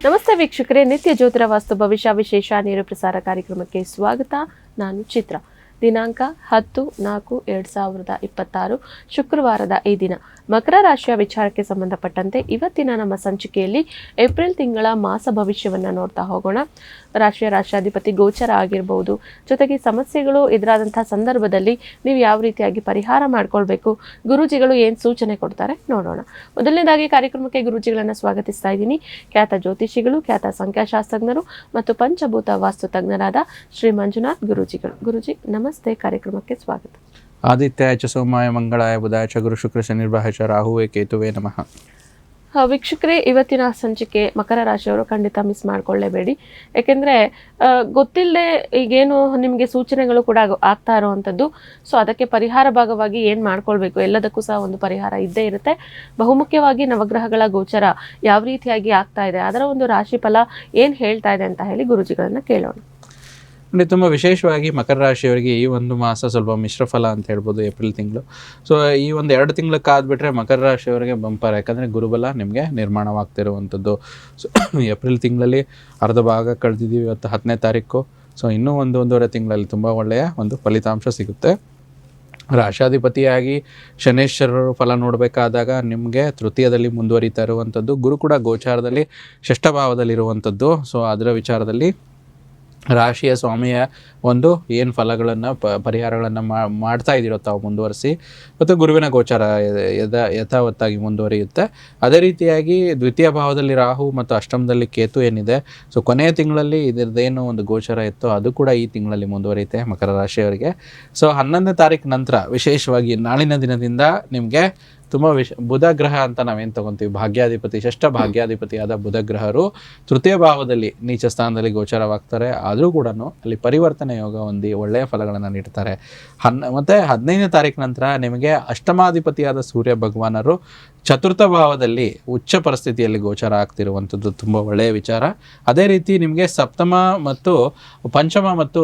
ನಮಸ್ತೆ ವೀಕ್ಷಕರೇ, ನಿತ್ಯ ಜ್ಯೋತಿರ ವಾಸ್ತು ಭವಿಷ್ಯ ವಿಶೇಷ ನೇರ ಪ್ರಸಾರ ಕಾರ್ಯಕ್ರಮಕ್ಕೆ ಸ್ವಾಗತ. ನಾನು ಚಿತ್ರ. ದಿನಾಂಕ 10/4/2026 ಶುಕ್ರವಾರದ ಈ ದಿನ ಮಕರ ರಾಶಿಯ ವಿಚಾರಕ್ಕೆ ಸಂಬಂಧಪಟ್ಟಂತೆ ಇವತ್ತಿನ ನಮ್ಮ ಸಂಚಿಕೆಯಲ್ಲಿ ಏಪ್ರಿಲ್ ತಿಂಗಳ ಮಾಸ ಭವಿಷ್ಯವನ್ನು ನೋಡ್ತಾ ಹೋಗೋಣ. ರಾಶಿಯಾಧಿಪತಿ ಗೋಚರ ಆಗಿರಬಹುದು, ಜೊತೆಗೆ ಸಮಸ್ಯೆಗಳು ಎದುರಾದಂತಹ ಸಂದರ್ಭದಲ್ಲಿ ನೀವು ಯಾವ ರೀತಿಯಾಗಿ ಪರಿಹಾರ ಮಾಡ್ಕೊಳ್ಬೇಕು, ಗುರೂಜಿಗಳು ಏನು ಸೂಚನೆ ಕೊಡ್ತಾರೆ ನೋಡೋಣ. ಮೊದಲನೇದಾಗಿ ಕಾರ್ಯಕ್ರಮಕ್ಕೆ ಗುರೂಜಿಗಳನ್ನು ಸ್ವಾಗತಿಸ್ತಾ ಇದ್ದೀನಿ. ಖ್ಯಾತ ಜ್ಯೋತಿಷಿಗಳು, ಖ್ಯಾತ ಸಂಖ್ಯಾಶಾಸ್ತ್ರಜ್ಞರು ಮತ್ತು ಪಂಚಭೂತ ವಾಸ್ತು ತಜ್ಞರಾದ ಶ್ರೀ ಮಂಜುನಾಥ್ ಗುರೂಜಿಗಳು. ಗುರೂಜಿ ನಮಸ್ತೆ, ಕಾರ್ಯಕ್ರಮಕ್ಕೆ ಸ್ವಾಗತ. ಆದಿತ್ಯಾಯ ಚ ಸೋಮಾಯ ಮಂಗಳಾಯ ಬುಧಾಯ ಚ ಗುರು ಶುಕ್ರ ಶನಿರ್ಭಾಯ ಚ ರಾಹುವೇ ಕೇತುವೇ ನಮಃ. ವೀಕ್ಷಕರೇ, ಇವತ್ತಿನ ಸಂಚಿಕೆ ಮಕರ ರಾಶಿಯವರು ಖಂಡಿತ ಮಿಸ್ ಮಾಡ್ಕೊಳ್ಳೇಬೇಡಿ. ಯಾಕೆಂದರೆ ಗೊತ್ತಿಲ್ಲದೆ ಈಗೇನು ನಿಮಗೆ ಸೂಚನೆಗಳು ಕೂಡ ಆಗ್ತಾ ಇರುವಂಥದ್ದು. ಸೊ ಅದಕ್ಕೆ ಪರಿಹಾರ ಭಾಗವಾಗಿ ಏನು ಮಾಡ್ಕೊಳ್ಬೇಕು, ಎಲ್ಲದಕ್ಕೂ ಸಹ ಒಂದು ಪರಿಹಾರ ಇದ್ದೇ ಇರುತ್ತೆ. ಬಹುಮುಖ್ಯವಾಗಿ ನವಗ್ರಹಗಳ ಗೋಚರ ಯಾವ ರೀತಿಯಾಗಿ ಆಗ್ತಾ ಇದೆ, ಅದರ ಒಂದು ರಾಶಿ ಫಲ ಏನು ಹೇಳ್ತಾ ಇದೆ ಅಂತ ಹೇಳಿ ಗುರುಜಿಗಳನ್ನು ಕೇಳೋಣ. ಅಂದರೆ ತುಂಬ ವಿಶೇಷವಾಗಿ ಮಕರ ರಾಶಿಯವರಿಗೆ ಈ ಒಂದು ಮಾಸ ಸ್ವಲ್ಪ ಮಿಶ್ರ ಫಲ ಅಂತ ಹೇಳ್ಬೋದು, ಏಪ್ರಿಲ್ ತಿಂಗಳು. ಸೊ ಈ ಒಂದು 2 ತಿಂಗಳಕ್ಕಾದ್ಬಿಟ್ರೆ ಮಕರ ರಾಶಿಯವರಿಗೆ ಬಂಪರ್, ಯಾಕಂದರೆ ಗುರುಬಲ ನಿಮಗೆ ನಿರ್ಮಾಣವಾಗ್ತಿರುವಂಥದ್ದು. ಸೊ ಏಪ್ರಿಲ್ ತಿಂಗಳಲ್ಲಿ ಅರ್ಧ ಭಾಗ ಕಳೆದಿದ್ದೀವಿ, ಇವತ್ತು 10ನೇ ತಾರೀಕು. ಸೊ ಇನ್ನೂ ಒಂದೂವರೆ ತಿಂಗಳಲ್ಲಿ ತುಂಬ ಒಳ್ಳೆಯ ಒಂದು ಫಲಿತಾಂಶ ಸಿಗುತ್ತೆ. ರಾಶಾಧಿಪತಿಯಾಗಿ ಶನೇಶ್ವರರು ಫಲ ನೋಡಬೇಕಾದಾಗ ನಿಮಗೆ ತೃತೀಯದಲ್ಲಿ ಮುಂದುವರಿತಾ ಇರುವಂಥದ್ದು, ಗುರು ಕೂಡ ಗೋಚಾರದಲ್ಲಿ ಷಷ್ಠಭಾವದಲ್ಲಿರುವಂಥದ್ದು. ಸೊ ಅದರ ವಿಚಾರದಲ್ಲಿ ರಾಶಿಯ ಸ್ವಾಮಿಯ ಒಂದು ಏನು ಫಲಗಳನ್ನು ಪರಿಹಾರಗಳನ್ನು ಮಾಡ್ತಾ ಇದ್ದೀರೋ ತಾವು ಮುಂದುವರಿಸಿ, ಮತ್ತು ಗುರುವಿನ ಗೋಚಾರ ಯಥಾವತ್ತಾಗಿ ಮುಂದುವರಿಯುತ್ತೆ. ಅದೇ ರೀತಿಯಾಗಿ ದ್ವಿತೀಯ ಭಾವದಲ್ಲಿ ರಾಹು ಮತ್ತು ಅಷ್ಟಮದಲ್ಲಿ ಕೇತು ಏನಿದೆ, ಸೊ ಕೊನೆಯ ತಿಂಗಳಲ್ಲಿ ಇದರದ್ದೇನು ಒಂದು ಗೋಚಾರ ಇತ್ತೋ ಅದು ಕೂಡ ಈ ತಿಂಗಳಲ್ಲಿ ಮುಂದುವರಿಯುತ್ತೆ ಮಕರ ರಾಶಿಯವರಿಗೆ. ಸೊ 11ನೇ ತಾರೀಕು ನಂತರ ವಿಶೇಷವಾಗಿ ನಾಳಿನ ದಿನದಿಂದ ನಿಮಗೆ ತುಂಬ ಬುಧ ಗ್ರಹ ಅಂತ ನಾವೇನು ತೊಗೊತೀವಿ, ಭಾಗ್ಯಾಧಿಪತಿ, ಷಷ್ಠ ಭಾಗ್ಯಾಧಿಪತಿಯಾದ ಬುಧ ಗ್ರಹರು ತೃತೀಯ ಭಾವದಲ್ಲಿ ನೀಚ ಸ್ಥಾನದಲ್ಲಿ ಗೋಚರವಾಗ್ತಾರೆ. ಆದರೂ ಕೂಡ ಅಲ್ಲಿ ಪರಿವರ್ತನೆ ಯೋಗ ಹೊಂದಿ ಒಳ್ಳೆಯ ಫಲಗಳನ್ನು ನೀಡ್ತಾರೆ. ಮತ್ತು 15ನೇ ತಾರೀಕು ನಂತರ ನಿಮಗೆ ಅಷ್ಟಮಾಧಿಪತಿಯಾದ ಸೂರ್ಯ ಭಗವಾನರು ಚತುರ್ಥ ಭಾವದಲ್ಲಿ ಉಚ್ಚ ಪರಿಸ್ಥಿತಿಯಲ್ಲಿ ಗೋಚರ ಆಗ್ತಿರುವಂಥದ್ದು ತುಂಬ ಒಳ್ಳೆಯ ವಿಚಾರ. ಅದೇ ರೀತಿ ನಿಮಗೆ ಸಪ್ತಮ ಮತ್ತು ಪಂಚಮ ಮತ್ತು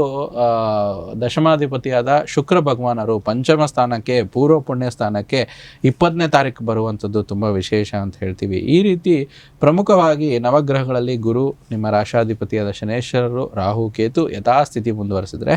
ದಶಮಾಧಿಪತಿಯಾದ ಶುಕ್ರ ಭಗವಾನರು ಪಂಚಮ ಸ್ಥಾನಕ್ಕೆ, ಪೂರ್ವ ಪುಣ್ಯ ಸ್ಥಾನಕ್ಕೆ 20ನೇ ತಾರೀಕು ಬರುವಂಥದ್ದು ತುಂಬ ವಿಶೇಷ ಅಂತ ಹೇಳ್ತೀವಿ. ಈ ರೀತಿ ಪ್ರಮುಖವಾಗಿ ನವಗ್ರಹಗಳಲ್ಲಿ ಗುರು, ನಿಮ್ಮ ರಾಶಾಧಿಪತಿಯಾದ ಶನೇಶ್ವರರು, ರಾಹು, ಕೇತು ಯಥಾಸ್ಥಿತಿ ಮುಂದುವರಿಸಿದ್ರೆ,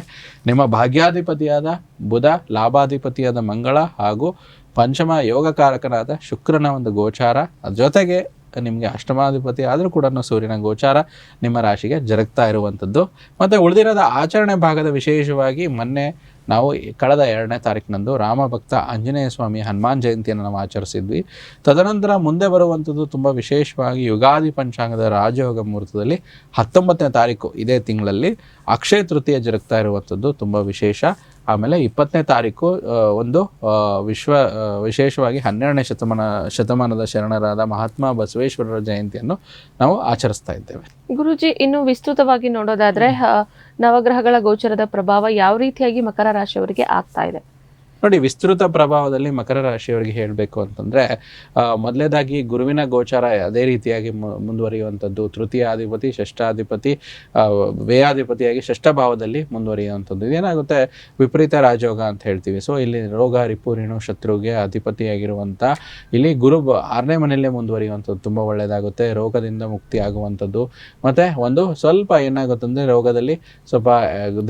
ನಿಮ್ಮ ಭಾಗ್ಯಾಧಿಪತಿಯಾದ ಬುಧ, ಲಾಭಾಧಿಪತಿಯಾದ ಮಂಗಳ ಹಾಗೂ ಪಂಚಮ ಯೋಗಕಾರಕನಾದ ಶುಕ್ರನ ಒಂದು ಗೋಚಾರ, ಜೊತೆಗೆ ನಿಮಗೆ ಅಷ್ಟಮಾಧಿಪತಿ ಆದರೂ ಕೂಡ ಸೂರ್ಯನ ಗೋಚಾರ ನಿಮ್ಮ ರಾಶಿಗೆ ಜರುಗ್ತಾ ಇರುವಂಥದ್ದು. ಮತ್ತು ಉಳಿದಿರೋದ ಆಚರಣೆ ಭಾಗದ ವಿಶೇಷವಾಗಿ ಮೊನ್ನೆ ನಾವು ಕಳೆದ 2ನೇ ತಾರೀಕಿನಂದು ರಾಮಭಕ್ತ ಆಂಜನೇಯ ಸ್ವಾಮಿ ಹನುಮಾನ್ ಜಯಂತಿಯನ್ನು ನಾವು ಆಚರಿಸಿದ್ವಿ. ತದನಂತರ ಮುಂದೆ ಬರುವಂಥದ್ದು ತುಂಬ ವಿಶೇಷವಾಗಿ ಯುಗಾದಿ ಪಂಚಾಂಗದ ರಾಜಯೋಗ ಮುಹೂರ್ತದಲ್ಲಿ 19ನೇ ತಾರೀಕು ಇದೇ ತಿಂಗಳಲ್ಲಿ ಅಕ್ಷಯ ತೃತೀಯ ಜರುಗ್ತಾ ಇರುವಂಥದ್ದು ತುಂಬ ವಿಶೇಷ. ಆಮೇಲೆ 20ನೇ ತಾರೀಕು ಒಂದು ವಿಶೇಷವಾಗಿ 12ನೇ ಶತಮಾನದ ಶರಣರಾದ ಮಹಾತ್ಮ ಬಸವೇಶ್ವರರ ಜಯಂತಿಯನ್ನು ನಾವು ಆಚರಿಸ್ತಾ ಇದ್ದೇವೆ. ಗುರುಜಿ, ಇನ್ನು ವಿಸ್ತೃತವಾಗಿ ನೋಡೋದಾದ್ರೆ ನವಗ್ರಹಗಳ ಗೋಚರದ ಪ್ರಭಾವ ಯಾವ ರೀತಿಯಾಗಿ ಮಕರ ರಾಶಿಯವರಿಗೆ ಆಗ್ತಾ ಇದೆ ನೋಡಿ. ವಿಸ್ತೃತ ಪ್ರಭಾವದಲ್ಲಿ ಮಕರ ರಾಶಿಯವರಿಗೆ ಹೇಳಬೇಕು ಅಂತಂದರೆ, ಮೊದಲೇದಾಗಿ ಗುರುವಿನ ಗೋಚಾರ ಅದೇ ರೀತಿಯಾಗಿ ಮುಂದುವರಿಯುವಂಥದ್ದು. ತೃತೀಯಾಧಿಪತಿ, ಷಷ್ಠಾಧಿಪತಿ, ವ್ಯಯಾಧಿಪತಿಯಾಗಿ ಷಷ್ಠ ಭಾವದಲ್ಲಿ ಮುಂದುವರಿಯುವಂಥದ್ದು. ಇದೇನಾಗುತ್ತೆ, ವಿಪರೀತ ರಾಜಯೋಗ ಅಂತ ಹೇಳ್ತೀವಿ. ಸೊ ಇಲ್ಲಿ ರೋಗ, ರಿಪುರಿಣು, ಶತ್ರುಗೆ ಅಧಿಪತಿಯಾಗಿರುವಂಥ ಇಲ್ಲಿ ಗುರು 6ನೇ ಮನೆಯಲ್ಲೇ ಮುಂದುವರಿಯುವಂಥದ್ದು ತುಂಬ ಒಳ್ಳೆಯದಾಗುತ್ತೆ. ರೋಗದಿಂದ ಮುಕ್ತಿ ಆಗುವಂಥದ್ದು. ಮತ್ತು ಒಂದು ಸ್ವಲ್ಪ ಏನಾಗುತ್ತೆ ಅಂದರೆ, ರೋಗದಲ್ಲಿ ಸ್ವಲ್ಪ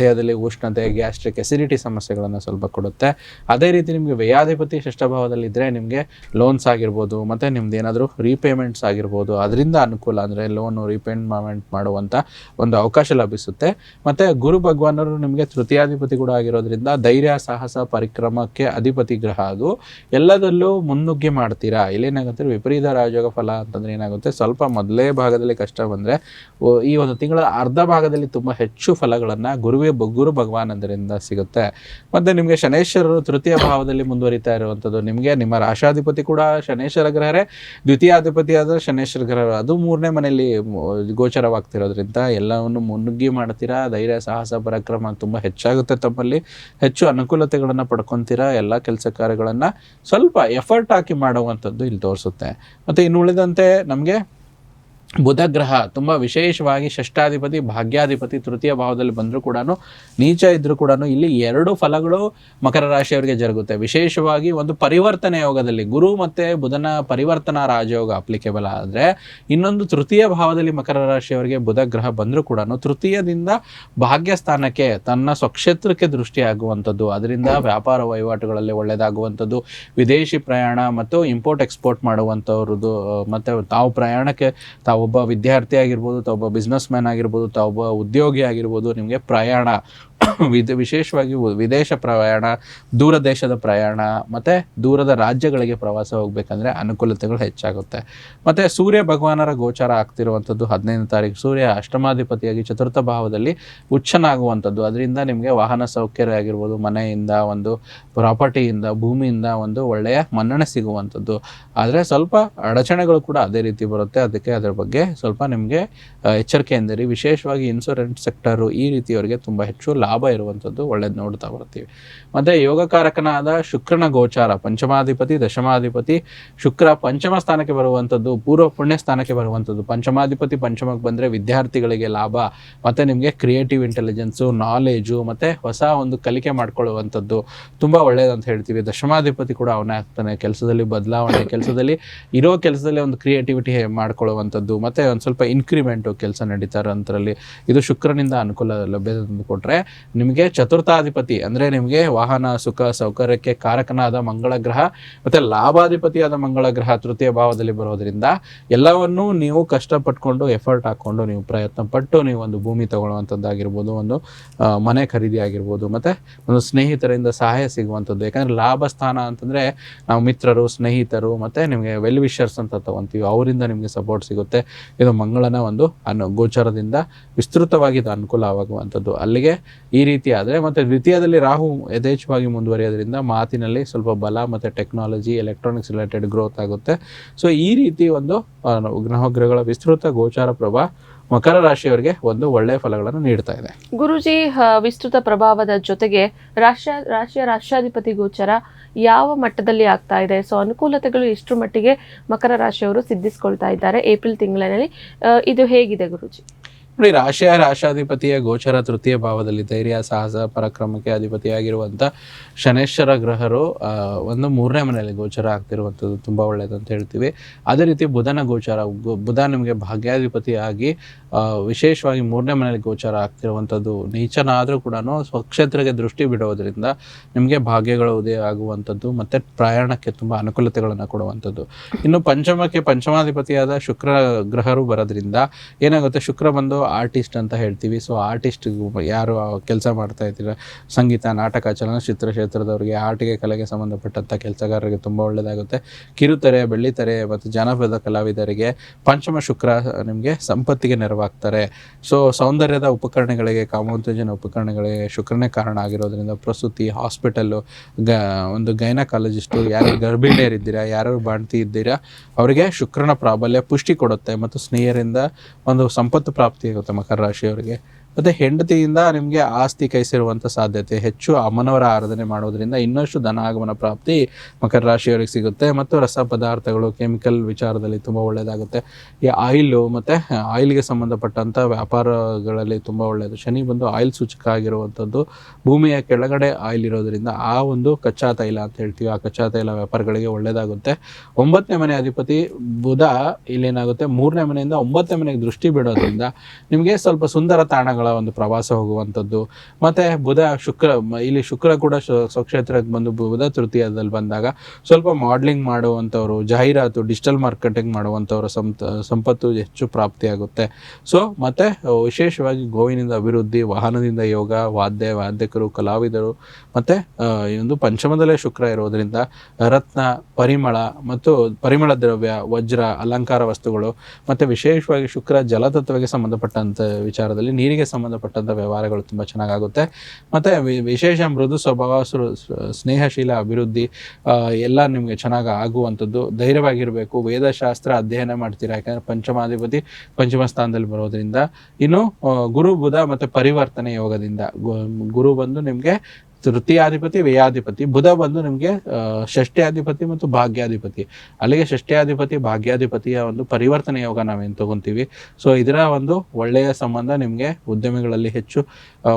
ದೇಹದಲ್ಲಿ ಉಷ್ಣತೆ, ಗ್ಯಾಸ್ಟ್ರಿಕ್, ಎಸಿಡಿಟಿ ಸಮಸ್ಯೆಗಳನ್ನು ಸ್ವಲ್ಪ ಕೊಡುತ್ತೆ. ಅದೇ ರೀತಿ ನಿಮಗೆ ವ್ಯಯಾಧಿಪತಿ ಷಷ್ಠಭಾವದಲ್ಲಿದ್ದರೆ ನಿಮಗೆ ಲೋನ್ಸ್ ಆಗಿರ್ಬೋದು, ಮತ್ತು ನಿಮ್ದು ಏನಾದರೂ ರೀಪೇಮೆಂಟ್ಸ್ ಆಗಿರ್ಬೋದು, ಅದರಿಂದ ಅನುಕೂಲ, ಅಂದರೆ ಲೋನು ರೀಪೇಮೆಂಟ್ ಮಾಡುವಂಥ ಒಂದು ಅವಕಾಶ ಲಭಿಸುತ್ತೆ. ಮತ್ತು ಗುರು ಭಗವಾನರು ನಿಮಗೆ ತೃತೀಯಾಧಿಪತಿ ಕೂಡ ಆಗಿರೋದ್ರಿಂದ ಧೈರ್ಯ, ಸಾಹಸ, ಪರಿಕ್ರಮಕ್ಕೆ ಅಧಿಪತಿ ಗ್ರಹ. ಅದು ಎಲ್ಲದಲ್ಲೂ ಮುನ್ನುಗ್ಗಿ ಮಾಡ್ತೀರಾ. ಇಲ್ಲೇನಾಗುತ್ತೆ, ವಿಪರೀತ ರಾಜಯೋಗ ಫಲ ಅಂತಂದರೆ ಏನಾಗುತ್ತೆ, ಸ್ವಲ್ಪ ಮೊದಲೇ ಭಾಗದಲ್ಲಿ ಕಷ್ಟ ಬಂದರೆ ಈ ಒಂದು ತಿಂಗಳ ಅರ್ಧ ಭಾಗದಲ್ಲಿ ತುಂಬ ಹೆಚ್ಚು ಫಲಗಳನ್ನು ಗುರು ಭಗವಾನಂದರಿಂದ ಸಿಗುತ್ತೆ. ಮತ್ತು ನಿಮಗೆ ಶನೇಶ್ವರರು ತೃತೀಯ ಭಾವದಲ್ಲಿ ಮುಂದುವರಿತಾ ಇರುವಂಥದ್ದು. ನಿಮಗೆ ನಿಮ್ಮ ರಾಶಾಧಿಪತಿ ಕೂಡ ಶನೇಶ್ವರ ಗ್ರಹರೇ, ದ್ವಿತೀಯಾಧಿಪತಿಯಾದ ಶನೇಶ್ವರ ಗ್ರಹ ಅದು 3ನೇ ಮನೆಯಲ್ಲಿ ಗೋಚರವಾಗ್ತಿರೋದ್ರಿಂದ ಎಲ್ಲವನ್ನು ಮುನ್ನುಗ್ಗಿ ಮಾಡ್ತೀರಾ. ಧೈರ್ಯ, ಸಾಹಸ, ಪರಾಕ್ರಮ ತುಂಬ ಹೆಚ್ಚಾಗುತ್ತೆ. ತಮ್ಮಲ್ಲಿ ಹೆಚ್ಚು ಅನುಕೂಲತೆಗಳನ್ನು ಪಡ್ಕೊತೀರಾ. ಎಲ್ಲ ಕೆಲಸ ಕಾರ್ಯಗಳನ್ನು ಸ್ವಲ್ಪ ಎಫರ್ಟ್ ಹಾಕಿ ಮಾಡುವಂಥದ್ದು ಇಲ್ಲಿ ತೋರಿಸುತ್ತೆ. ಮತ್ತು ಇನ್ನು ಉಳಿದಂತೆ ನಮಗೆ ಬುಧ ಗ್ರಹ ತುಂಬ ವಿಶೇಷವಾಗಿ ಷಷ್ಠಾಧಿಪತಿ ಭಾಗ್ಯಾಧಿಪತಿ ತೃತೀಯ ಭಾವದಲ್ಲಿ ಬಂದರೂ ಕೂಡ ನೀಚ ಇದ್ದರೂ ಕೂಡ ಇಲ್ಲಿ 2 ಫಲಗಳು ಮಕರ ರಾಶಿಯವರಿಗೆ ಜರುಗುತ್ತೆ. ವಿಶೇಷವಾಗಿ ಒಂದು ಪರಿವರ್ತನೆ ಯೋಗದಲ್ಲಿ ಗುರು ಮತ್ತು ಬುಧನ ಪರಿವರ್ತನಾ ರಾಜಯೋಗ ಅಪ್ಲಿಕೇಬಲ್ ಆದರೆ, ಇನ್ನೊಂದು ತೃತೀಯ ಭಾವದಲ್ಲಿ ಮಕರ ರಾಶಿಯವರಿಗೆ ಬುಧ ಗ್ರಹ ಬಂದರೂ ಕೂಡ ತೃತೀಯದಿಂದ ಭಾಗ್ಯ ಸ್ಥಾನಕ್ಕೆ ತನ್ನ ಸ್ವಕ್ಷೇತ್ರಕ್ಕೆ ದೃಷ್ಟಿಯಾಗುವಂಥದ್ದು, ಅದರಿಂದ ವ್ಯಾಪಾರ ವಹಿವಾಟುಗಳಲ್ಲಿ ಒಳ್ಳೆಯದಾಗುವಂಥದ್ದು, ವಿದೇಶಿ ಪ್ರಯಾಣ ಮತ್ತು ಇಂಪೋರ್ಟ್ ಎಕ್ಸ್ಪೋರ್ಟ್ ಮಾಡುವಂಥವ್ರದ್ದು, ಮತ್ತು ತಾವು ಪ್ರಯಾಣಕ್ಕೆ ತಾವೊಬ್ಬ ವಿದ್ಯಾರ್ಥಿ ಆಗಿರ್ಬೋದು, ತಾವೊಬ್ಬ ಬಿಸ್ನೆಸ್ ಮ್ಯಾನ್ ಆಗಿರ್ಬೋದು, ತಾವೊಬ್ಬ ಉದ್ಯೋಗಿ ಆಗಿರ್ಬೋದು, ನಿಮಗೆ ಪ್ರಯಾಣ ವಿಶೇಷವಾಗಿ ವಿದೇಶ ಪ್ರಯಾಣ, ದೂರ ದೇಶದ ಪ್ರಯಾಣ ಮತ್ತು ದೂರದ ರಾಜ್ಯಗಳಿಗೆ ಪ್ರವಾಸ ಹೋಗ್ಬೇಕಂದ್ರೆ ಅನುಕೂಲತೆಗಳು ಹೆಚ್ಚಾಗುತ್ತೆ. ಮತ್ತು ಸೂರ್ಯ ಭಗವಾನರ ಗೋಚಾರ ಆಗ್ತಿರುವಂಥದ್ದು 15ನೇ ತಾರೀಕು. ಸೂರ್ಯ ಅಷ್ಟಮಾಧಿಪತಿಯಾಗಿ ಚತುರ್ಥ ಭಾವದಲ್ಲಿ ಉಚ್ಚನಾಗುವಂಥದ್ದು, ಅದರಿಂದ ನಿಮಗೆ ವಾಹನ ಸೌಕರ್ಯ ಆಗಿರ್ಬೋದು, ಮನೆಯಿಂದ ಒಂದು ಪ್ರಾಪರ್ಟಿಯಿಂದ ಭೂಮಿಯಿಂದ ಒಂದು ಒಳ್ಳೆಯ ಮನ್ನಣೆ ಸಿಗುವಂಥದ್ದು. ಆದರೆ ಸ್ವಲ್ಪ ಅಡಚಣೆಗಳು ಕೂಡ ಅದೇ ರೀತಿ ಬರುತ್ತೆ. ಅದಕ್ಕೆ ಅದರ ಬಗ್ಗೆ ಸ್ವಲ್ಪ ನಿಮಗೆ ಎಚ್ಚರಿಕೆಯಿಂದಿರಿ. ವಿಶೇಷವಾಗಿ ಇನ್ಶೂರೆನ್ಸ್ ಸೆಕ್ಟರು ಈ ರೀತಿಯವರಿಗೆ ತುಂಬ ಹೆಚ್ಚು ಲಾಭ ಇರುವಂಥದ್ದು ಒಳ್ಳೇದು ನೋಡ್ತಾ ಬರ್ತೀವಿ. ಮತ್ತು ಯೋಗಕಾರಕನಾದ ಶುಕ್ರನ ಗೋಚಾರ, ಪಂಚಮಾಧಿಪತಿ ದಶಮಾಧಿಪತಿ ಶುಕ್ರ ಪಂಚಮ ಸ್ಥಾನಕ್ಕೆ ಬರುವಂಥದ್ದು, ಪೂರ್ವ ಪುಣ್ಯ ಸ್ಥಾನಕ್ಕೆ ಬರುವಂಥದ್ದು. ಪಂಚಮಾಧಿಪತಿ ಪಂಚಮಕ್ಕೆ ಬಂದರೆ ವಿದ್ಯಾರ್ಥಿಗಳಿಗೆ ಲಾಭ, ಮತ್ತು ನಿಮಗೆ ಕ್ರಿಯೇಟಿವ್ ಇಂಟೆಲಿಜೆನ್ಸು, ನಾಲೆಜು ಮತ್ತು ಹೊಸ ಒಂದು ಕಲಿಕೆ ಮಾಡ್ಕೊಳ್ಳುವಂಥದ್ದು ತುಂಬ ಒಳ್ಳೆಯದಂತ ಹೇಳ್ತೀವಿ. ದಶಮಾಧಿಪತಿ ಕೂಡ ಅವನೇ ಆಗ್ತಾನೆ. ಕೆಲಸದಲ್ಲಿ ಬದಲಾವಣೆ, ಕೆಲಸದಲ್ಲಿ ಇರೋ ಕೆಲಸದಲ್ಲಿ ಒಂದು ಕ್ರಿಯೇಟಿವಿಟಿ ಮಾಡ್ಕೊಳ್ಳುವಂಥದ್ದು, ಮತ್ತು ಒಂದು ಸ್ವಲ್ಪ ಇನ್ಕ್ರಿಮೆಂಟು ಕೆಲಸ ನಡೀತಾ ಇರೋಂಥರಲ್ಲಿ ಇದು ಶುಕ್ರನಿಂದ ಅನುಕೂಲ ಲಭ್ಯತೆ ತಂದು ಕೊಟ್ಟರೆ, ನಿಮಗೆ ಚತುರ್ಥಾಧಿಪತಿ ಅಂದರೆ ನಿಮಗೆ ವಾಹನ ಸುಖ ಸೌಕರ್ಯಕ್ಕೆ ಕಾರಕನಾದ ಮಂಗಳ ಗ್ರಹ ಮತ್ತು ಲಾಭಾಧಿಪತಿಯಾದ ಮಂಗಳ ಗ್ರಹ ತೃತೀಯ ಭಾವದಲ್ಲಿ ಬರೋದ್ರಿಂದ ಎಲ್ಲವನ್ನೂ ನೀವು ಕಷ್ಟಪಟ್ಕೊಂಡು ಎಫರ್ಟ್ ಹಾಕ್ಕೊಂಡು ನೀವು ಪ್ರಯತ್ನ ಪಟ್ಟು ನೀವು ಒಂದು ಭೂಮಿ ತಗೊಳ್ಳುವಂಥದ್ದಾಗಿರ್ಬೋದು, ಒಂದು ಮನೆ ಖರೀದಿ ಆಗಿರ್ಬೋದು, ಮತ್ತು ಒಂದು ಸ್ನೇಹಿತರಿಂದ ಸಹಾಯ ಸಿಗುವಂಥದ್ದು. ಯಾಕಂದರೆ ಲಾಭ ಸ್ಥಾನ ಅಂತಂದರೆ ನಾವು ಮಿತ್ರರು, ಸ್ನೇಹಿತರು ಮತ್ತು ನಿಮಗೆ ವೆಲ್ ವಿಷರ್ಸ್ ಅಂತ ತಗೊತೀವಿ, ಅವರಿಂದ ನಿಮಗೆ ಸಪೋರ್ಟ್ ಸಿಗುತ್ತೆ. ಇದು ಮಂಗಳನ ಒಂದು ಗೋಚಾರದಿಂದ ವಿಸ್ತೃತವಾಗಿ ಇದು ಅನುಕೂಲವಾಗುವಂಥದ್ದು. ಅಲ್ಲಿಗೆ ಈ ರೀತಿ ಆದರೆ, ಮತ್ತು ದ್ವಿತೀಯದಲ್ಲಿ ರಾಹು ಯಥೇಚ್ಛವಾಗಿ ಮುಂದುವರಿಯೋದ್ರಿಂದ ಮಾತಿನಲ್ಲಿ ಸ್ವಲ್ಪ ಬಲ ಮತ್ತು ಟೆಕ್ನಾಲಜಿ, ಎಲೆಕ್ಟ್ರಾನಿಕ್ಸ್ ರಿಲೇಟೆಡ್ ಗ್ರೋತ್ ಆಗುತ್ತೆ. ಸೊ ಈ ರೀತಿ ಒಂದು ಗ್ರಹಗಳ ವಿಸ್ತೃತ ಗೋಚಾರ ಪ್ರಭಾವ ಮಕರ ರಾಶಿಯವರಿಗೆ ಒಂದು ಒಳ್ಳೆಯ ಫಲಗಳನ್ನು ನೀಡ್ತಾ ಇದೆ. ಗುರುಜಿ, ವಿಸ್ತೃತ ಪ್ರಭಾವದ ಜೊತೆಗೆ ರಾಶಿಯ ರಾಷ್ಟ್ರಾಧಿಪತಿ ಗೋಚರ ಯಾವ ಮಟ್ಟದಲ್ಲಿ ಆಗ್ತಾ ಇದೆ? ಸೊ ಅನುಕೂಲತೆಗಳು ಎಷ್ಟು ಮಟ್ಟಿಗೆ ಮಕರ ರಾಶಿಯವರು ಸಿದ್ಧಿಸ್ಕೊಳ್ತಾ ಇದ್ದಾರೆ ಏಪ್ರಿಲ್ ತಿಂಗಳಿನಲ್ಲಿ? ಇದು ಹೇಗಿದೆ ಗುರುಜಿ? ನೋಡಿ, ರಾಶಾಧಿಪತಿಯ ಗೋಚರ ತೃತೀಯ ಭಾವದಲ್ಲಿ ಧೈರ್ಯ, ಸಾಹಸ, ಪರಾಕ್ರಮಕ್ಕೆ ಅಧಿಪತಿಯಾಗಿರುವಂಥ ಶನೇಶ್ವರ ಗ್ರಹರು ಒಂದು 3ನೇ ಮನೆಯಲ್ಲಿ ಗೋಚರ ಆಗ್ತಿರುವಂಥದ್ದು ತುಂಬ ಒಳ್ಳೆಯದು ಅಂತ ಹೇಳ್ತೀವಿ. ಅದೇ ರೀತಿ ಬುಧನ ಗೋಚಾರ, ಬುಧ ನಿಮಗೆ ಭಾಗ್ಯಾಧಿಪತಿಯಾಗಿ ವಿಶೇಷವಾಗಿ 3ನೇ ಮನೆಯಲ್ಲಿ ಗೋಚಾರ ಆಗ್ತಿರುವಂಥದ್ದು. ನೀಚನಾದರೂ ಕೂಡ ಸ್ವಕ್ಷೇತ್ರಕ್ಕೆ ದೃಷ್ಟಿ ಬಿಡೋದ್ರಿಂದ ನಿಮಗೆ ಭಾಗ್ಯಗಳು ಉದಯ ಆಗುವಂಥದ್ದು ಮತ್ತು ಪ್ರಯಾಣಕ್ಕೆ ತುಂಬ ಅನುಕೂಲತೆಗಳನ್ನು ಕೊಡುವಂಥದ್ದು. ಇನ್ನು ಪಂಚಮಕ್ಕೆ ಪಂಚಮಾಧಿಪತಿಯಾದ ಶುಕ್ರ ಗ್ರಹರು ಬರೋದ್ರಿಂದ ಏನಾಗುತ್ತೆ, ಶುಕ್ರ ಬಂದು ಆರ್ಟಿಸ್ಟ್ ಅಂತ ಹೇಳ್ತೀವಿ. ಸೊ ಆರ್ಟಿಸ್ಟ್ ಯಾರು ಕೆಲಸ ಮಾಡ್ತಾ ಇದ್ದೀರ, ಸಂಗೀತ, ನಾಟಕ, ಚಲನಚಿತ್ರ ಕ್ಷೇತ್ರದವರಿಗೆ, ಆರ್ಟ್ಗೆ ಕಲೆಗೆ ಸಂಬಂಧಪಟ್ಟಂಥ ಕೆಲಸಗಾರರಿಗೆ ತುಂಬ ಒಳ್ಳೆಯದಾಗುತ್ತೆ. ಕಿರುತೆರೆ, ಬೆಳ್ಳಿತೆರೆ ಮತ್ತು ಜಾನಪದ ಕಲಾವಿದರಿಗೆ ಪಂಚಮ ಶುಕ್ರ ನಿಮಗೆ ಸಂಪತ್ತಿಗೆ ನೆರವಾಗ್ತಾರೆ. ಸೊ ಸೌಂದರ್ಯದ ಉಪಕರಣಗಳಿಗೆ, ಕಾಮೋತ್ತೇಜನ ಉಪಕರಣಗಳಿಗೆ ಶುಕ್ರನೇ ಕಾರಣ ಆಗಿರೋದ್ರಿಂದ ಪ್ರಸೂತಿ, ಹಾಸ್ಪಿಟಲ್ಲು, ಒಂದು ಗೈನಕಾಲಜಿಸ್ಟು, ಯಾರು ಗರ್ಭಿಣಿಯರಿದ್ದೀರಾ, ಯಾರು ಬಾಣ್ತಿ ಇದ್ದೀರಾ ಅವರಿಗೆ ಶುಕ್ರನ ಪ್ರಾಬಲ್ಯ ಪುಷ್ಟಿ ಕೊಡುತ್ತೆ ಮತ್ತು ಸ್ನೇಹಿತರಿಂದ ಒಂದು ಸಂಪತ್ತು ಪ್ರಾಪ್ತಿ ಆಗುತ್ತೆ ಮಕರ ರಾಶಿಯವರಿಗೆ. ಮತ್ತು ಹೆಂಡತಿಯಿಂದ ನಿಮಗೆ ಆಸ್ತಿ ಕೈ ಸೇರುವಂಥ ಸಾಧ್ಯತೆ ಹೆಚ್ಚು. ಅಮ್ಮನವರ ಆರಾಧನೆ ಮಾಡೋದ್ರಿಂದ ಇನ್ನಷ್ಟು ಧನ ಆಗಮನ ಪ್ರಾಪ್ತಿ ಮಕರ ರಾಶಿಯವರಿಗೆ ಸಿಗುತ್ತೆ. ಮತ್ತು ರಸ ಪದಾರ್ಥಗಳು, ಕೆಮಿಕಲ್ ವಿಚಾರದಲ್ಲಿ ತುಂಬ ಒಳ್ಳೆಯದಾಗುತ್ತೆ. ಈ ಆಯಿಲು ಮತ್ತು ಆಯಿಲ್ಗೆ ಸಂಬಂಧಪಟ್ಟಂಥ ವ್ಯಾಪಾರಗಳಲ್ಲಿ ತುಂಬ ಒಳ್ಳೆಯದು. ಶನಿ ಬಂದು ಆಯಿಲ್ ಸೂಚಕ ಆಗಿರುವಂಥದ್ದು. ಭೂಮಿಯ ಕೆಳಗಡೆ ಆಯಿಲ್ ಇರೋದ್ರಿಂದ ಆ ಒಂದು ಕಚ್ಚಾ ತೈಲ ಅಂತ ಹೇಳ್ತೀವಿ, ಆ ಕಚ್ಚಾ ತೈಲ ವ್ಯಾಪಾರಗಳಿಗೆ ಒಳ್ಳೆಯದಾಗುತ್ತೆ. 9ನೇ ಮನೆ ಅಧಿಪತಿ ಬುಧ ಇಲ್ಲೇನಾಗುತ್ತೆ, 3ನೇ ಮನೆಯಿಂದ 9ನೇ ಮನೆಗೆ ದೃಷ್ಟಿ ಬಿಡೋದ್ರಿಂದ ನಿಮಗೆ ಸ್ವಲ್ಪ ಸುಂದರ ತಾಣಗಳ ಒಂದು ಪ್ರವಾಸ ಹೋಗುವಂಥದ್ದು. ಮತ್ತು ಇಲ್ಲಿ ಶುಕ್ರ ಕೂಡ ಸ್ವಕ್ಷೇತ್ರಕ್ಕೆ ಬಂದು ಬುಧ ತೃತೀಯದಲ್ಲಿ ಬಂದಾಗ ಸ್ವಲ್ಪ ಮಾಡ್ಲಿಂಗ್ ಮಾಡುವಂಥವ್ರು, ಜಾಹೀರಾತು, ಡಿಜಿಟಲ್ ಮಾರ್ಕೆಟಿಂಗ್ ಮಾಡುವಂಥವ್ರ ಸಂಪತ್ತು ಹೆಚ್ಚು ಪ್ರಾಪ್ತಿಯಾಗುತ್ತೆ. ಸೊ ಮತ್ತು ವಿಶೇಷವಾಗಿ ಗೋವಿನಿಂದ ಅಭಿವೃದ್ಧಿ, ವಾಹನದಿಂದ ಯೋಗ, ವಾದ್ಯಕರು, ಕಲಾವಿದರು, ಮತ್ತು ಒಂದು ಪಂಚಮದಲ್ಲೇ ಶುಕ್ರ ಇರೋದರಿಂದ ರತ್ನ, ಪರಿಮಳ ಮತ್ತು ಪರಿಮಳ ದ್ರವ್ಯ, ವಜ್ರ, ಅಲಂಕಾರ ವಸ್ತುಗಳು, ಮತ್ತು ವಿಶೇಷವಾಗಿ ಶುಕ್ರ ಜಲತತ್ವಕ್ಕೆ ಸಂಬಂಧಪಟ್ಟಂಥ ವಿಚಾರದಲ್ಲಿ ನೀರಿಗೆ ಸಂಬಂಧಪಟ್ಟಂಥ ವ್ಯವಹಾರಗಳು ತುಂಬ ಚೆನ್ನಾಗಾಗುತ್ತೆ. ಮತ್ತು ವಿಶೇಷ ಮೃದು ಸ್ವಭಾವ, ಸ್ನೇಹಶೀಲ ಅಭಿವೃದ್ಧಿ ಎಲ್ಲ ನಿಮಗೆ ಚೆನ್ನಾಗಿ ಆಗುವಂಥದ್ದು. ಧೈರ್ಯವಾಗಿರಬೇಕು. ವೇದಶಾಸ್ತ್ರ ಅಧ್ಯಯನ ಮಾಡ್ತೀರಾ, ಯಾಕಂದರೆ ಪಂಚಮಾಧಿಪತಿ ಪಂಚಮ ಸ್ಥಾನದಲ್ಲಿ ಬರೋದ್ರಿಂದ. ಇನ್ನು ಗುರು ಬುಧ ಮತ್ತು ಪರಿವರ್ತನೆ ಯೋಗದಿಂದ ಗುರು ಬಂದು ನಿಮಗೆ ತೃತೀಯಾಧಿಪತಿ ವ್ಯಯಾಧಿಪತಿ. ಬುಧ ಬಂದು ನಿಮಗೆ ಷಷ್ಠ್ಯಾಧಿಪತಿ ಮತ್ತು ಭಾಗ್ಯಾಧಿಪತಿ. ಅಲ್ಲಿಗೆ ಷಷ್ಠ್ಯಾಧಿಪತಿ ಭಾಗ್ಯಾಧಿಪತಿಯ ಒಂದು ಪರಿವರ್ತನೆ ಯೋಗ ನಾವೇನು ತಗೊಂತೀವಿ. ಸೊ ಇದರ ಒಂದು ಒಳ್ಳೆಯ ಸಂಬಂಧ ನಿಮಗೆ ಉದ್ಯಮಿಗಳಲ್ಲಿ ಹೆಚ್ಚು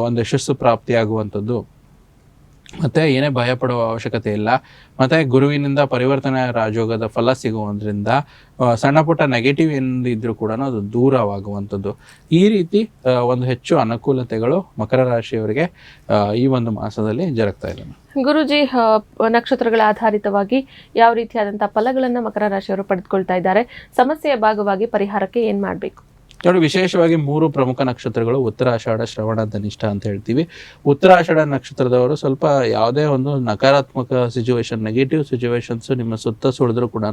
ಒಂದು ಯಶಸ್ಸು ಪ್ರಾಪ್ತಿಯಾಗುವಂಥದ್ದು. ಮತ್ತು ಏನೇ ಭಯಪಡುವ ಅವಶ್ಯಕತೆ ಇಲ್ಲ. ಮತ್ತು ಗುರುವಿನಿಂದ ಪರಿವರ್ತನೆ ರಾಜಯೋಗದ ಫಲ ಸಿಗುವುದರಿಂದ ಸಣ್ಣ ಪುಟ್ಟ ನೆಗೆಟಿವ್ ಏನಿದ್ರೂ ಕೂಡ ಅದು ದೂರವಾಗುವಂಥದ್ದು. ಈ ರೀತಿ ಒಂದು ಹೆಚ್ಚು ಅನುಕೂಲತೆಗಳು ಮಕರ ರಾಶಿಯವರಿಗೆ ಈ ಒಂದು ಮಾಸದಲ್ಲಿ ಜರುಗ್ತಾ ಇದೆ. ಗುರುಜಿ, ನಕ್ಷತ್ರಗಳ ಆಧಾರಿತವಾಗಿ ಯಾವ ರೀತಿಯಾದಂತಹ ಫಲಗಳನ್ನು ಮಕರ ರಾಶಿಯವರು ಪಡೆದುಕೊಳ್ತಾ ಇದ್ದಾರೆ, ಸಮಸ್ಯೆಯ ಭಾಗವಾಗಿ ಪರಿಹಾರಕ್ಕೆ ಏನ್ ಮಾಡಬೇಕು? ನೋಡಿ, ವಿಶೇಷವಾಗಿ 3 ಪ್ರಮುಖ ನಕ್ಷತ್ರಗಳು ಉತ್ತರಾಷಾಢ, ಶ್ರವಣ, ಧನಿಷ್ಠ ಅಂತ ಹೇಳ್ತೀವಿ. ಉತ್ತರಾಷಾಢ ನಕ್ಷತ್ರದವರು ಸ್ವಲ್ಪ ಯಾವುದೇ ಒಂದು ನಕಾರಾತ್ಮಕ ಸಿಚುವೇಶನ್, ನೆಗೆಟಿವ್ ಸಿಚುವೇಶನ್ಸ್ ನಿಮ್ಮ ಸುತ್ತ ಸುಳಿದ್ರು ಕೂಡ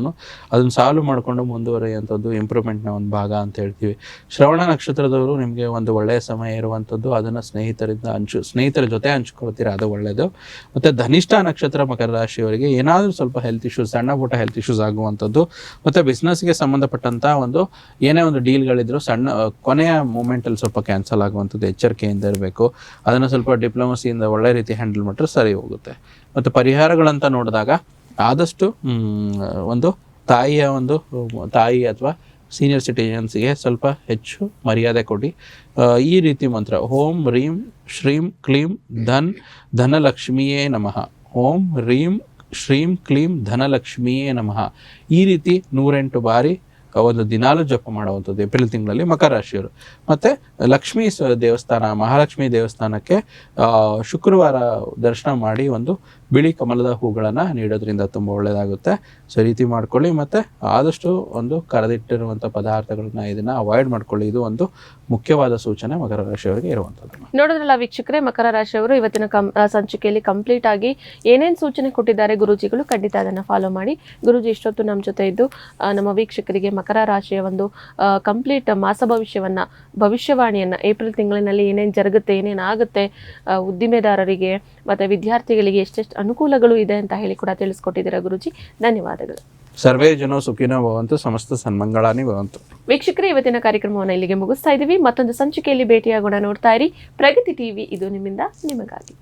ಅದನ್ನು ಸಾಲ್ವ್ ಮಾಡಿಕೊಂಡು ಮುಂದುವರಿಯುವಂಥದ್ದು ಇಂಪ್ರೂವ್ಮೆಂಟ್ನ ಒಂದು ಭಾಗ ಅಂತ ಹೇಳ್ತೀವಿ. ಶ್ರವಣ ನಕ್ಷತ್ರದವರು ನಿಮಗೆ ಒಂದು ಒಳ್ಳೆಯ ಸಮಯ ಇರುವಂಥದ್ದು, ಅದನ್ನು ಸ್ನೇಹಿತರ ಜೊತೆ ಹಂಚ್ಕೊಳ್ತೀರಾ, ಅದು ಒಳ್ಳೆಯದು. ಮತ್ತು ಧನಿಷ್ಠ ನಕ್ಷತ್ರ ಮಕರ ರಾಶಿಯವರಿಗೆ ಏನಾದರೂ ಸ್ವಲ್ಪ ಹೆಲ್ತ್ ಇಶ್ಯೂಸ್, ಸಣ್ಣ ಪುಟ್ಟ ಹೆಲ್ತ್ ಇಶ್ಯೂಸ್ ಆಗುವಂಥದ್ದು. ಮತ್ತು ಬಿಸ್ನೆಸ್ಗೆ ಸಂಬಂಧಪಟ್ಟಂಥ ಒಂದು ಏನೇ ಒಂದು ಡೀಲ್ಗಳಿದ್ರು ಕೊನೆಯ ಮೂಮೆಂಟಲ್ಲಿ ಸ್ವಲ್ಪ ಕ್ಯಾನ್ಸಲ್ ಆಗುವಂಥದ್ದು, ಎಚ್ಚರಿಕೆಯಿಂದ ಇರಬೇಕು. ಅದನ್ನು ಸ್ವಲ್ಪ ಡಿಪ್ಲೊಮಸಿಯಿಂದ ಒಳ್ಳೆ ರೀತಿ ಹ್ಯಾಂಡಲ್ ಮಾಡಿದ್ರೆ ಸರಿ ಹೋಗುತ್ತೆ. ಮತ್ತು ಪರಿಹಾರಗಳಂತ ನೋಡಿದಾಗ ಆದಷ್ಟು ಒಂದು ತಾಯಿ ಅಥವಾ ಸೀನಿಯರ್ ಸಿಟಿಜನ್ಸ್ಗೆ ಸ್ವಲ್ಪ ಹೆಚ್ಚು ಮರ್ಯಾದೆ ಕೊಡಿ. ಈ ರೀತಿ ಮಂತ್ರ: ಓಂ ರೀಂ ಶ್ರೀಂ ಕ್ಲೀಂ ಧನಲಕ್ಷ್ಮಿಯೇ ನಮಃ. ಓಂ ರೀಂ ಶ್ರೀಂ ಕ್ಲೀಂ ಧನಲಕ್ಷ್ಮಿಯೇ ನಮಃ. ಈ ರೀತಿ 108 ಬಾರಿ ಒಂದು ದಿನಾಲು ಜಪ ಮಾಡುವಂಥದ್ದು ಏಪ್ರಿಲ್ ತಿಂಗಳಲ್ಲಿ ಮಕರ ರಾಶಿಯವರು. ಮತ್ತು ಲಕ್ಷ್ಮೀ ದೇವಸ್ಥಾನ, ಮಹಾಲಕ್ಷ್ಮಿ ದೇವಸ್ಥಾನಕ್ಕೆ ಶುಕ್ರವಾರ ದರ್ಶನ ಮಾಡಿ ಒಂದು ಬಿಳಿ ಕಮಲದ ಹೂಗಳನ್ನು ನೀಡೋದ್ರಿಂದ ತುಂಬ ಒಳ್ಳೆಯದಾಗುತ್ತೆ. ಸೊ ರೀತಿ ಮಾಡ್ಕೊಳ್ಳಿ. ಮತ್ತು ಆದಷ್ಟು ಒಂದು ಕರೆದಿಟ್ಟಿರುವಂಥ ಪದಾರ್ಥಗಳನ್ನ ಇದನ್ನು ಅವಾಯ್ಡ್ ಮಾಡ್ಕೊಳ್ಳಿ. ಇದು ಒಂದು ಮುಖ್ಯವಾದ ಸೂಚನೆ ಮಕರ ರಾಶಿಯವರಿಗೆ ಇರುವಂಥದ್ದು. ನೋಡಿದ್ರಲ್ಲ ವೀಕ್ಷಕರೇ, ಮಕರ ರಾಶಿಯವರು ಇವತ್ತಿನ ಸಂಚಿಕೆಯಲ್ಲಿ ಕಂಪ್ಲೀಟ್ ಆಗಿ ಏನೇನು ಸೂಚನೆ ಕೊಟ್ಟಿದ್ದಾರೆ ಗುರೂಜಿಗಳು, ಖಂಡಿತ ಅದನ್ನು ಫಾಲೋ ಮಾಡಿ. ಗುರೂಜಿ ಇಷ್ಟೊತ್ತು ನಮ್ಮ ಜೊತೆ ಇದ್ದು ನಮ್ಮ ವೀಕ್ಷಕರಿಗೆ ಮಕರ ರಾಶಿಯ ಒಂದು ಕಂಪ್ಲೀಟ್ ಮಾಸ ಭವಿಷ್ಯವಾಣಿಯನ್ನು, ಏಪ್ರಿಲ್ ತಿಂಗಳಿನಲ್ಲಿ ಏನೇನು ಜರುಗುತ್ತೆ, ಏನೇನು ಆಗುತ್ತೆ, ಉದ್ದಿಮೆದಾರರಿಗೆ ಮತ್ತು ವಿದ್ಯಾರ್ಥಿಗಳಿಗೆ ಎಷ್ಟೆಷ್ಟು ಅನುಕೂಲಗಳು ಇದೆ ಅಂತ ಹೇಳಿ ಕೂಡ ತಿಳಿಸ್ಕೊಟ್ಟಿದ್ದೀರಾ ಗುರೂಜಿ. ಧನ್ಯವಾದಗಳು. ಸರ್ವೇ ಜನೋ ಸುಖಿನೋ ಭವಂತು, ಸಮಸ್ತ ಸನ್ಮಂಗಳಾನಿ ಭವಂತು. ವೀಕ್ಷಕರೇ, ಇವತ್ತಿನ ಕಾರ್ಯಕ್ರಮವನ್ನು ಇಲ್ಲಿಗೆ ಮುಗಿಸ್ತಾ ಇದ್ದೀವಿ. ಮತ್ತೊಂದು ಸಂಚಿಕೆಯಲ್ಲಿ ಭೇಟಿಯಾಗೋಣ. ನೋಡ್ತಾ ಇರಿ ಪ್ರಗತಿ ಟಿವಿ, ಇದು ನಿಮ್ಮಿಂದ ನಿಮಗಾಗಿ.